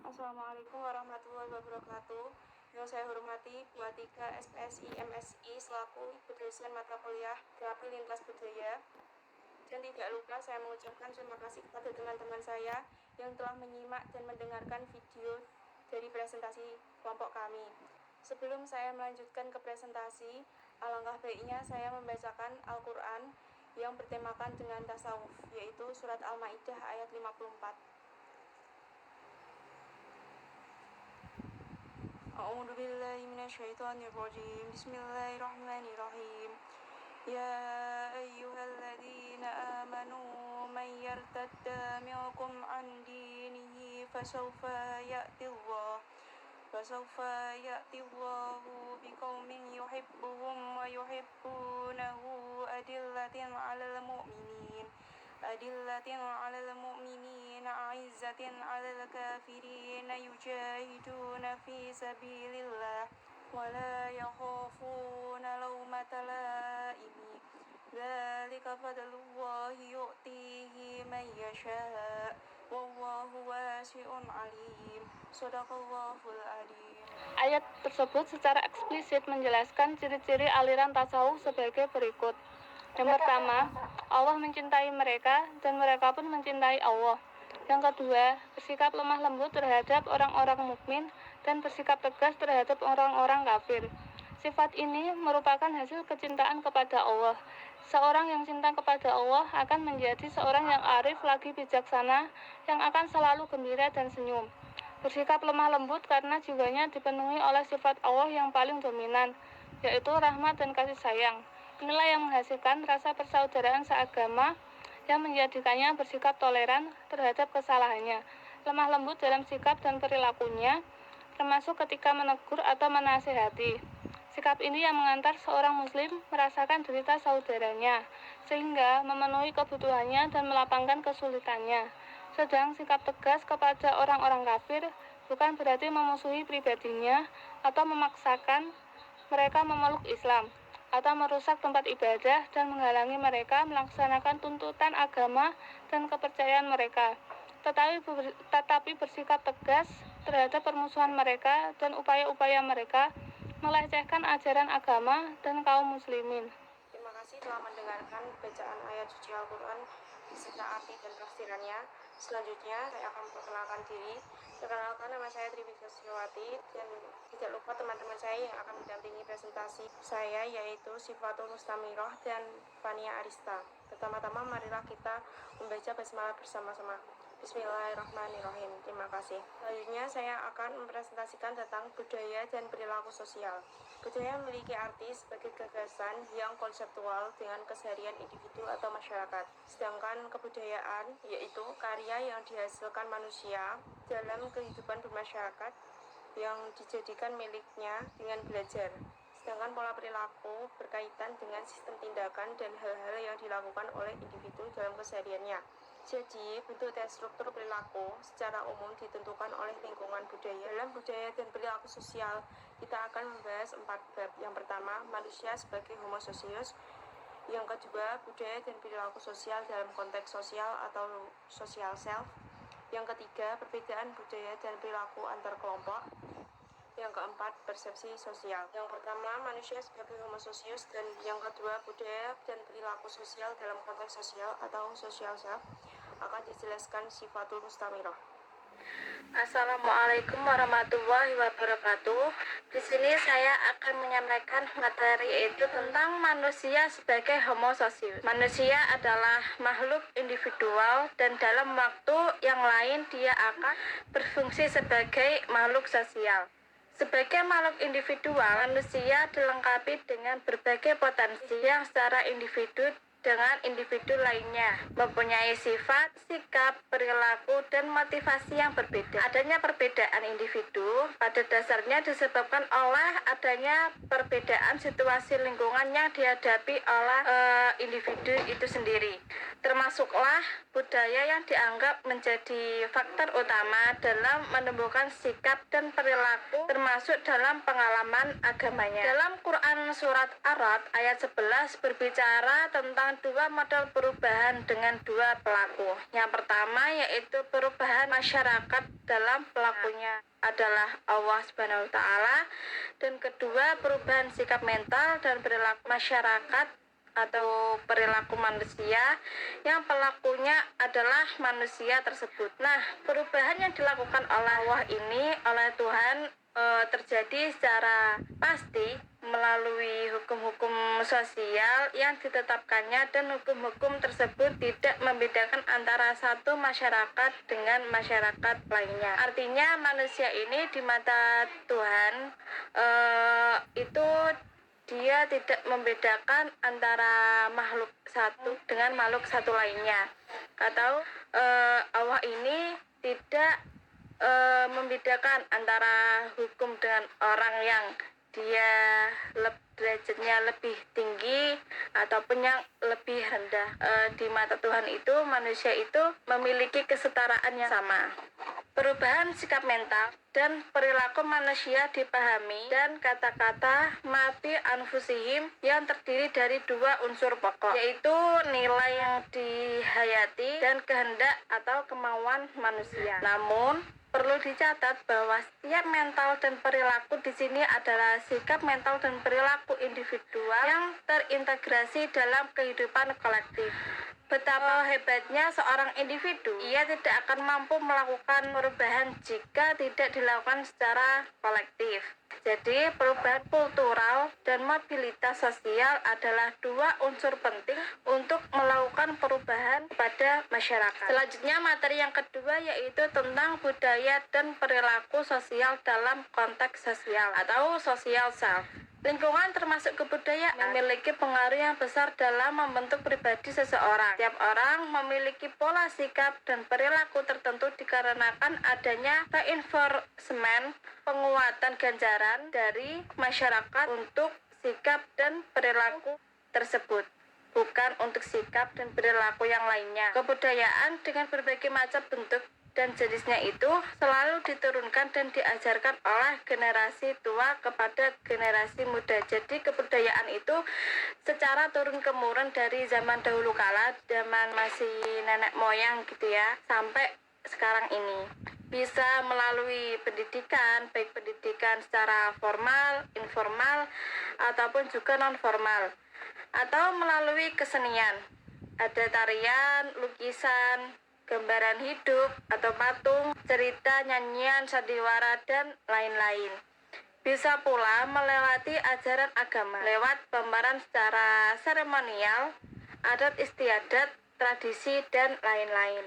Assalamualaikum warahmatullahi wabarakatuh. Yang saya hormati Bu Atika SPSI MSI selaku Ibu dosen mata kuliah Terapi Lintas Budaya. Dan tidak lupa saya mengucapkan terima kasih kepada teman-teman saya yang telah menyimak dan mendengarkan video dari presentasi kelompok kami. Sebelum saya melanjutkan ke presentasi, alangkah baiknya saya membacakan Al-Quran yang bertemakan dengan tasawuf, yaitu surat Al-Maidah ayat 54. A'udzu billahi minasyaitonir rajim. Bismillahirrahmanirrahim. Ya ayyuhalladzina amanu man yartadda minkum an dinihi fasawfa ya'ti Allahu biqaumin yuhibbuhum wa yuhibbunahu adillatin 'alal mu'minin a'izzatin 'alal kafirin yujahiduna fi sabilillah wa la yakhafuna lawmata la'imi. Dzalika fadlullahi yu'tihi man yasha' wallahu wasi'un 'alim. Shadaqallahul 'alim. Ayat tersebut secara eksplisit menjelaskan ciri-ciri aliran tasawuf sebagai berikut. Yang pertama, Allah mencintai mereka dan mereka pun mencintai Allah. Yang kedua, bersikap lemah lembut terhadap orang-orang mukmin dan bersikap tegas terhadap orang-orang kafir. Sifat ini merupakan hasil kecintaan kepada Allah. Seorang yang cinta kepada Allah akan menjadi seorang yang arif lagi bijaksana, yang akan selalu gembira dan senyum. Bersikap lemah lembut karena jiwanya dipenuhi oleh sifat Allah yang paling dominan, yaitu rahmat dan kasih sayang. Inilah yang menghasilkan rasa persaudaraan seagama yang menjadikannya bersikap toleran terhadap kesalahannya, lemah lembut dalam sikap dan perilakunya, termasuk ketika menegur atau menasihati. Sikap ini yang mengantar seorang muslim merasakan derita saudaranya, sehingga memenuhi kebutuhannya dan melapangkan kesulitannya. Sedang sikap tegas kepada orang-orang kafir bukan berarti memusuhi pribadinya atau memaksakan mereka memeluk Islam, atau merusak tempat ibadah dan menghalangi mereka melaksanakan tuntutan agama dan kepercayaan mereka, tetapi bersikap tegas terhadap permusuhan mereka dan upaya-upaya mereka melecehkan ajaran agama dan kaum muslimin. Terima kasih telah mendengarkan bacaan ayat suci Al-Quran beserta arti dan tafsirannya. Selanjutnya saya akan memperkenalkan diri. Perkenalkan, nama saya Tribisya Sriwati, dan tidak lupa teman-teman saya yang akan mendampingi presentasi saya, yaitu Sifatul Mustamirah dan Fania Arista. Pertama-tama marilah kita membaca basmalah bersama-sama. Bismillahirrahmanirrahim. Terima kasih. Selanjutnya saya akan mempresentasikan tentang budaya dan perilaku sosial. Budaya memiliki arti sebagai gagasan yang konseptual dengan keseharian individu atau masyarakat. Sedangkan kebudayaan yaitu karya yang dihasilkan manusia dalam kehidupan bermasyarakat yang dijadikan miliknya dengan belajar. Sedangkan pola perilaku berkaitan dengan sistem tindakan dan hal-hal yang dilakukan oleh individu dalam kesehariannya. Jadi, bentuk dan struktur perilaku secara umum ditentukan oleh lingkungan budaya. Dalam budaya dan perilaku sosial, kita akan membahas 4 bab. Yang pertama, manusia sebagai homo socius. Yang kedua, budaya dan perilaku sosial dalam konteks sosial atau social self. Yang ketiga, perbedaan budaya dan perilaku antar kelompok. Yang keempat, persepsi sosial. Yang pertama, manusia sebagai homo socius, dan yang kedua, budaya dan perilaku sosial dalam konteks sosial atau social self akan dijelaskan Sifatul Mustamirah. Assalamualaikum warahmatullahi wabarakatuh. Di sini saya akan menyampaikan materi yaitu tentang manusia sebagai homo socius. Manusia adalah makhluk individual dan dalam waktu yang lain dia akan berfungsi sebagai makhluk sosial. Sebagai makhluk individual, manusia dilengkapi dengan berbagai potensi yang secara individu dengan individu lainnya mempunyai sifat, sikap, perilaku, dan motivasi yang berbeda. Adanya perbedaan individu pada dasarnya disebabkan oleh adanya perbedaan situasi lingkungan yang dihadapi oleh individu itu sendiri. Termasuklah budaya yang dianggap menjadi faktor utama dalam menumbuhkan sikap dan perilaku, termasuk dalam pengalaman agamanya. Dalam Quran Surat Ar-Ra'd ayat 11 berbicara tentang tentang dua model perubahan dengan dua pelaku. Yang pertama yaitu perubahan masyarakat dalam pelakunya adalah Allah Subhanahu wa taala, dan kedua perubahan sikap mental dan perilaku masyarakat atau perilaku manusia yang pelakunya adalah manusia tersebut. Nah, perubahan yang dilakukan oleh Allah ini oleh Tuhan terjadi secara pasti melalui hukum-hukum sosial yang ditetapkannya, dan hukum-hukum tersebut tidak membedakan antara satu masyarakat dengan masyarakat lainnya. Artinya manusia ini di mata Tuhan itu dia tidak membedakan antara makhluk satu dengan makhluk satu lainnya, atau Allah ini tidak membedakan antara hukum dengan orang yang dia derajatnya lebih tinggi ataupun yang lebih rendah. Di mata Tuhan itu manusia itu memiliki kesetaraan yang sama. Perubahan sikap mental dan perilaku manusia dipahami dan kata-kata mati anfusihim yang terdiri dari dua unsur pokok, yaitu nilai yang dihayati dan kehendak atau kemauan manusia. Namun perlu dicatat bahwa setiap mental dan perilaku di sini adalah sikap mental dan perilaku individual yang terintegrasi dalam kehidupan kolektif. Betapa hebatnya seorang individu, ia tidak akan mampu melakukan perubahan jika tidak dilakukan secara kolektif. Jadi, perubahan kultural dan mobilitas sosial adalah dua unsur penting untuk melakukan perubahan pada masyarakat. Selanjutnya, materi yang kedua yaitu tentang budaya dan perilaku sosial dalam konteks sosial atau social self. Lingkungan termasuk kebudayaan memiliki pengaruh yang besar dalam membentuk pribadi seseorang. Setiap orang memiliki pola sikap dan perilaku tertentu dikarenakan adanya reinforcement, penguatan ganjaran dari masyarakat untuk sikap dan perilaku tersebut, bukan untuk sikap dan perilaku yang lainnya. Kebudayaan dengan berbagai macam bentuk dan jenisnya itu selalu diturunkan dan diajarkan oleh generasi tua kepada generasi muda. Jadi kebudayaan itu secara turun-temurun dari zaman dahulu kala, zaman masih nenek moyang gitu ya, sampai sekarang ini. Bisa melalui pendidikan, baik pendidikan secara formal, informal, ataupun juga non-formal, atau melalui kesenian. Ada tarian, lukisan, gambaran hidup atau patung, cerita, nyanyian, sandiwara, dan lain-lain. Bisa pula melewati ajaran agama lewat gambaran secara seremonial, adat istiadat, tradisi, dan lain-lain.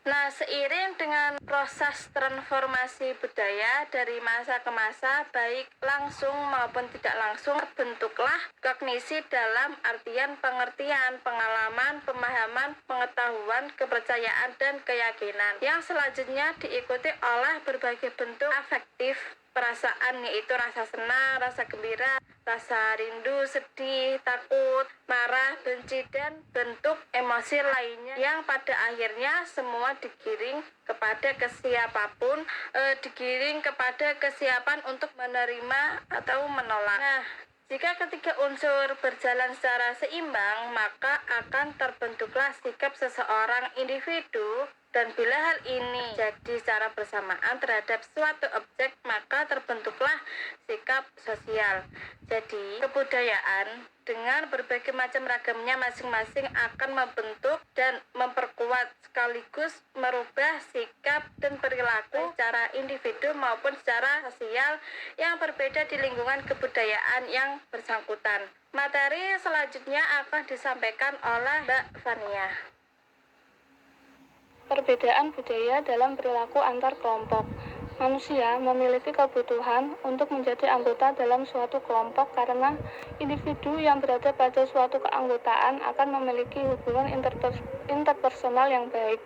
Nah, seiring dengan proses transformasi budaya dari masa ke masa, baik langsung maupun tidak langsung, terbentuklah kognisi dalam artian pengertian, pengalaman, pemahaman, pengetahuan, kepercayaan, dan keyakinan, yang selanjutnya diikuti oleh berbagai bentuk afektif perasaan, yaitu rasa senang, rasa gembira, rasa rindu, sedih, takut, marah, benci, dan bentuk emosi lainnya yang pada akhirnya semua digiring kepada kesiapan untuk menerima atau menolak. Nah, jika ketiga unsur berjalan secara seimbang, maka akan terbentuklah sikap seseorang individu. Dan bila hal ini jadi secara bersamaan terhadap suatu objek, maka terbentuklah sikap sosial. Jadi, kebudayaan dengan berbagai macam ragamnya masing-masing akan membentuk dan memperkuat sekaligus merubah sikap dan perilaku secara individu maupun secara sosial yang berbeda di lingkungan kebudayaan yang bersangkutan. Materi selanjutnya akan disampaikan oleh Mbak Fania. Perbedaan budaya dalam perilaku antar kelompok. Manusia memiliki kebutuhan untuk menjadi anggota dalam suatu kelompok karena individu yang berada pada suatu keanggotaan akan memiliki hubungan interpersonal yang baik.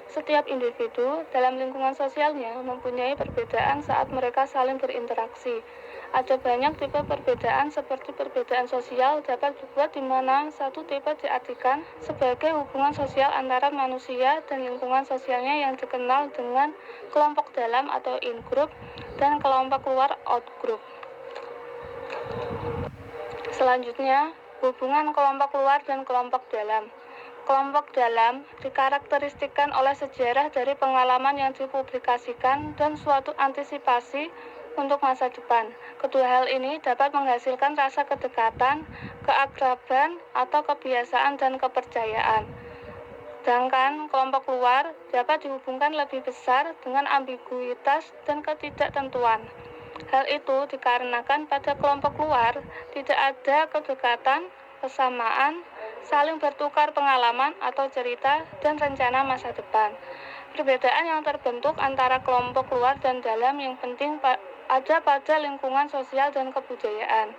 Setiap individu dalam lingkungan sosialnya mempunyai perbedaan saat mereka saling berinteraksi. Ada banyak tipe perbedaan seperti perbedaan sosial dapat dibuat di mana satu tipe diartikan sebagai hubungan sosial antara manusia dan lingkungan sosialnya yang dikenal dengan kelompok dalam atau in-group dan kelompok luar out-group. Selanjutnya, Hubungan kelompok luar dan kelompok dalam. Kelompok dalam dikarakteristikkan oleh sejarah dari pengalaman yang dipublikasikan dan suatu antisipasi untuk masa depan. Kedua hal ini dapat menghasilkan rasa kedekatan, keakraban, atau kebiasaan dan kepercayaan. Sedangkan kelompok luar dapat dihubungkan lebih besar dengan ambiguitas dan ketidaktentuan. Hal itu dikarenakan pada kelompok luar tidak ada kedekatan, kesamaan, saling bertukar pengalaman atau cerita, dan rencana masa depan. Perbedaan yang terbentuk antara kelompok luar dan dalam yang penting ada pada lingkungan sosial dan kebudayaan.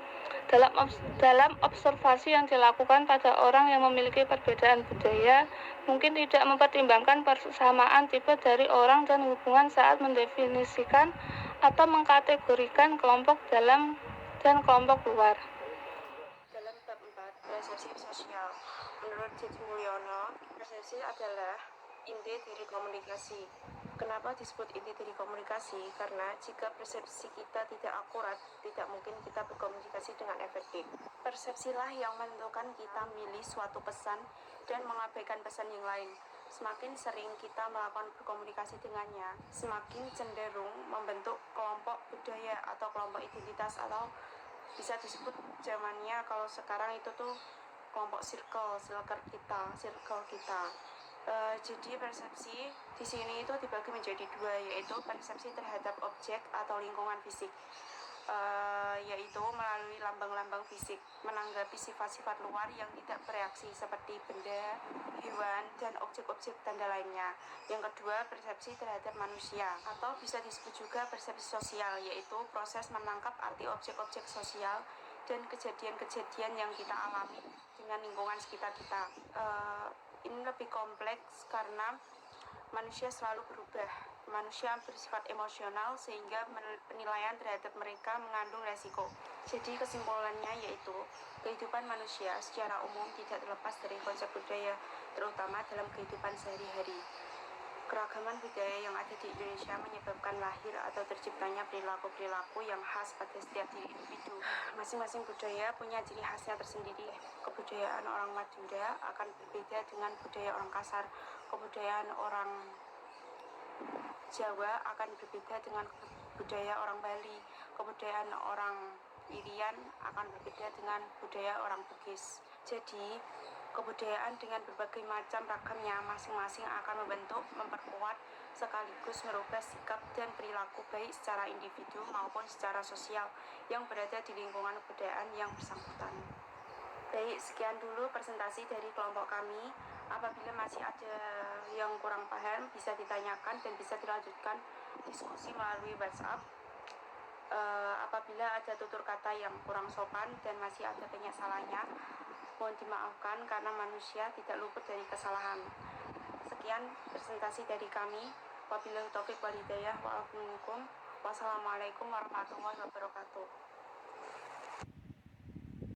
Dalam observasi yang dilakukan pada orang yang memiliki perbedaan budaya, mungkin tidak mempertimbangkan persamaan tipe dari orang dan hubungan saat mendefinisikan atau mengkategorikan kelompok dalam dan kelompok luar. Dalam bab 4, persepsi sosial. Menurut Didi Mulyono, persepsi adalah inti dari komunikasi. Kenapa disebut inti dari komunikasi? Karena jika persepsi kita tidak akurat, tidak mungkin kita berkomunikasi dengan efektif. Persepsilah yang menentukan kita milih suatu pesan dan mengabaikan pesan yang lain. Semakin sering kita melakukan berkomunikasi dengannya, semakin cenderung membentuk kelompok budaya atau kelompok identitas, atau bisa disebut zamannya kalau sekarang itu tuh kelompok circle kita. Jadi persepsi di sini itu dibagi menjadi dua, yaitu persepsi terhadap objek atau lingkungan fisik, yaitu melalui lambang-lambang fisik, menanggapi sifat-sifat luar yang tidak bereaksi seperti benda, hewan, dan objek-objek tanda lainnya. Yang kedua, persepsi terhadap manusia, atau bisa disebut juga persepsi sosial, yaitu proses menangkap arti objek-objek sosial dan kejadian-kejadian yang kita alami dengan lingkungan sekitar kita. Ini lebih kompleks karena manusia selalu berubah. Manusia bersifat emosional sehingga penilaian terhadap mereka mengandung resiko. Jadi kesimpulannya yaitu kehidupan manusia secara umum tidak terlepas dari konsep budaya, terutama dalam kehidupan sehari-hari. Keragaman budaya yang ada di Indonesia menyebabkan lahir atau terciptanya perilaku-perilaku yang khas pada setiap diri individu. Masing-masing budaya punya ciri khasnya tersendiri. Kebudayaan orang Madura akan berbeda dengan budaya orang Kasar. Kebudayaan orang Jawa akan berbeda dengan budaya orang Bali. Kebudayaan orang Irian akan berbeda dengan budaya orang Bugis. Jadi, kebudayaan dengan berbagai macam ragamnya masing-masing akan membentuk, memperkuat, sekaligus merubah sikap dan perilaku baik secara individu maupun secara sosial yang berada di lingkungan kebudayaan yang bersangkutan. Baik, sekian dulu presentasi dari kelompok kami. Apabila masih ada yang kurang paham, bisa ditanyakan dan bisa dilanjutkan diskusi melalui WhatsApp. Apabila ada tutur kata yang kurang sopan dan masih ada banyak salahnya, mohon dimaafkan karena manusia tidak luput dari kesalahan. Sekian presentasi dari kami. Wabillahi taufiq wal hidayah. Wassalamualaikum warahmatullahi wabarakatuh.